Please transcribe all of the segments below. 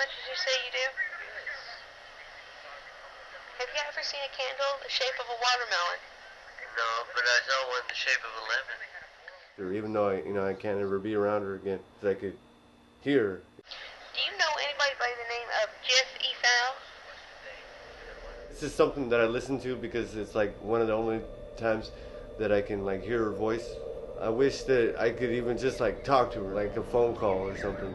much as you say you do? Have you ever seen a candle the shape of a watermelon? No, but I saw one the shape of a lemon. Or even though I can't ever be around her again, that I could hear her. Do you know anybody by the name of Jeff Efau? This is something that I listen to because it's like one of the only times that I can like hear her voice. I wish that I could even just like talk to her, like a phone call or something.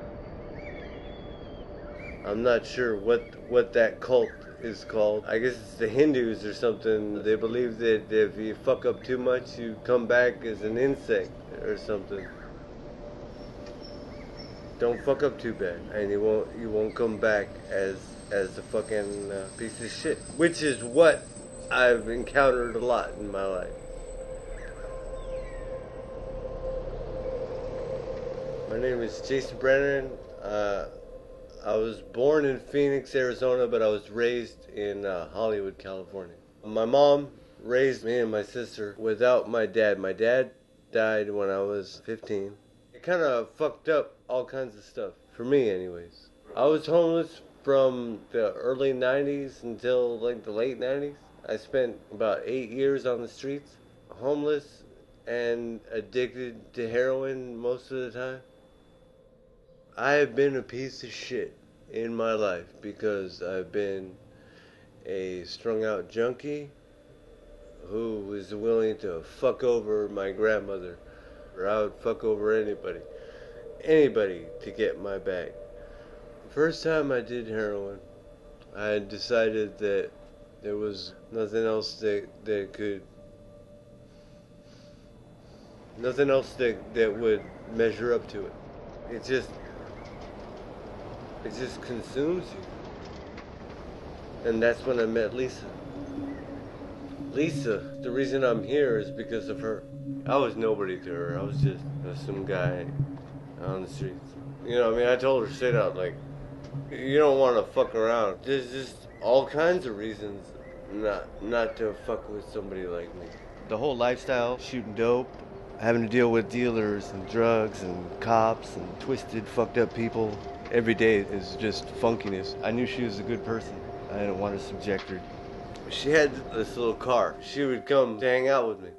I'm not sure what that cult is called. I guess it's the Hindus or something. They believe that if you fuck up too much, you come back as an insect or something. Don't fuck up too bad, and you won't come back as a fucking piece of shit. Which is what I've encountered a lot in my life. My name is Jason Brennan. I was born in Phoenix, Arizona, but I was raised in Hollywood, California. My mom raised me and my sister without my dad. My dad died when I was 15. It kind of fucked up all kinds of stuff, for me anyways. I was homeless from the early 90s until like the late 90s. I spent about 8 years on the streets, homeless and addicted to heroin most of the time. I have been a piece of shit in my life because I've been a strung out junkie who was willing to fuck over my grandmother, or I would fuck over anybody to get my bag. The first time I did heroin, I had decided that there was nothing else that would measure up to it. It just consumes you. And that's when I met Lisa. Lisa, the reason I'm here is because of her. I was nobody to her. I was just some guy on the streets. I told her straight out, like, you don't want to fuck around. There's just all kinds of reasons not to fuck with somebody like me. The whole lifestyle, shooting dope, having to deal with dealers and drugs and cops and twisted, fucked up people. Every day is just funkiness. I knew she was a good person. I didn't want to subject her. She had this little car. She would come to hang out with me,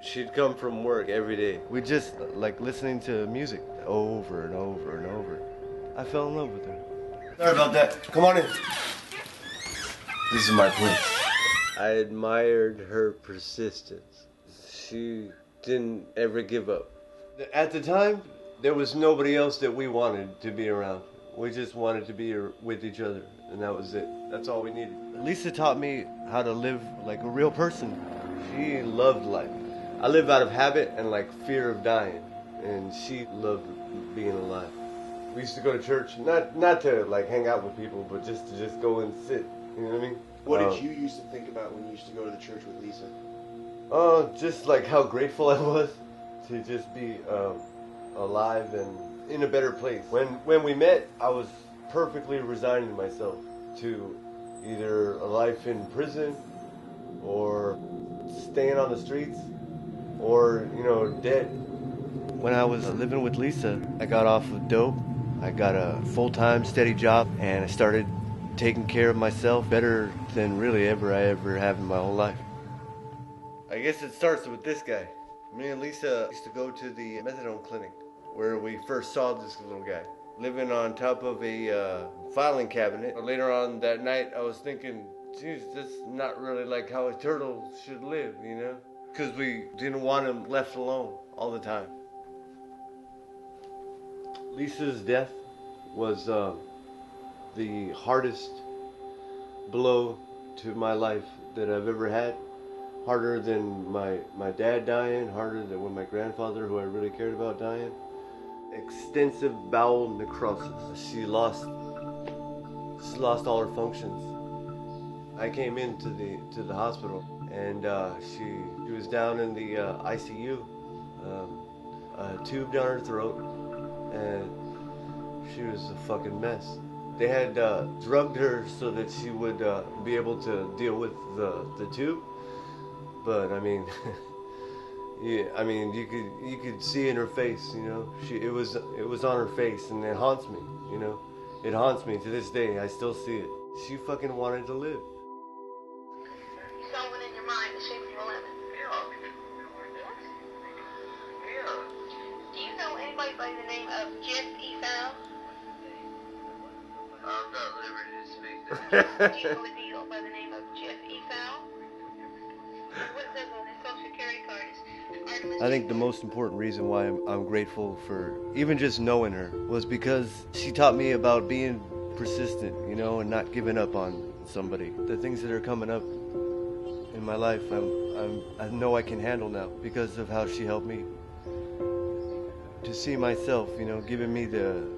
She'd come from work every day. We just like listening to music over and over and over. I fell in love with her. Sorry about that. Come on in. This is my place. I admired her persistence. She didn't ever give up. At the time, there was nobody else that we wanted to be around. We just wanted to be with each other, and that was it. That's all we needed. Lisa taught me how to live like a real person. She loved life. I live out of habit and like fear of dying, and she loved being alive. We used to go to church, not to like hang out with people, but just to go and sit. You know what I mean? What did you used to think about when you used to go to the church with Lisa? Just like how grateful I was to just be alive and in a better place. When we met, I was perfectly resigning myself to either a life in prison or staying on the streets or, dead. When I was living with Lisa, I got off of dope. I got a full-time steady job and I started taking care of myself better than really I ever have in my whole life. I guess it starts with this guy. Me and Lisa used to go to the methadone clinic where we first saw this little guy living on top of a filing cabinet. Later on that night, I was thinking, geez, that's not really like how a turtle should live, Because we didn't want him left alone all the time. Lisa's death was the hardest blow to my life that I've ever had. Harder than my dad dying, harder than when my grandfather, who I really cared about, dying. Extensive bowel necrosis. She lost all her functions. I came into the hospital and she was down in the ICU, a tube down her throat, and she was a fucking mess. They had drugged her so that she would be able to deal with the tube. But I mean, Yeah, I mean, you could see in her face, you know. It was on her face, and it haunts me, you know. It haunts me to this day. I still see it. She fucking wanted to live. You saw one in your mind, the shape of a lemon. Yeah. Do you know anybody by the name of Jeff Efau? I'm not liberty to speak to. Do you know a deal by the name of Jeff Efau? What it says on his social security card is Artemis. I think the most important reason why I'm grateful for even just knowing her was because she taught me about being persistent, you know, and not giving up on somebody. The things that are coming up in my life, I know I can handle now because of how she helped me. To see myself, you know, giving me the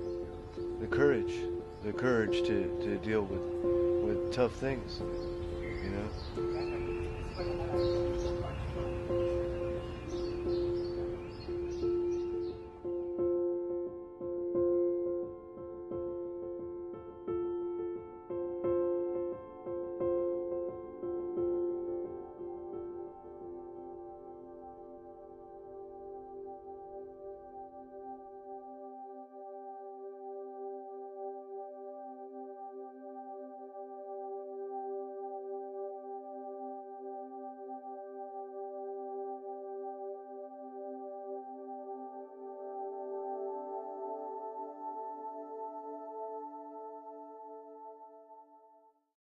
courage to deal with tough things.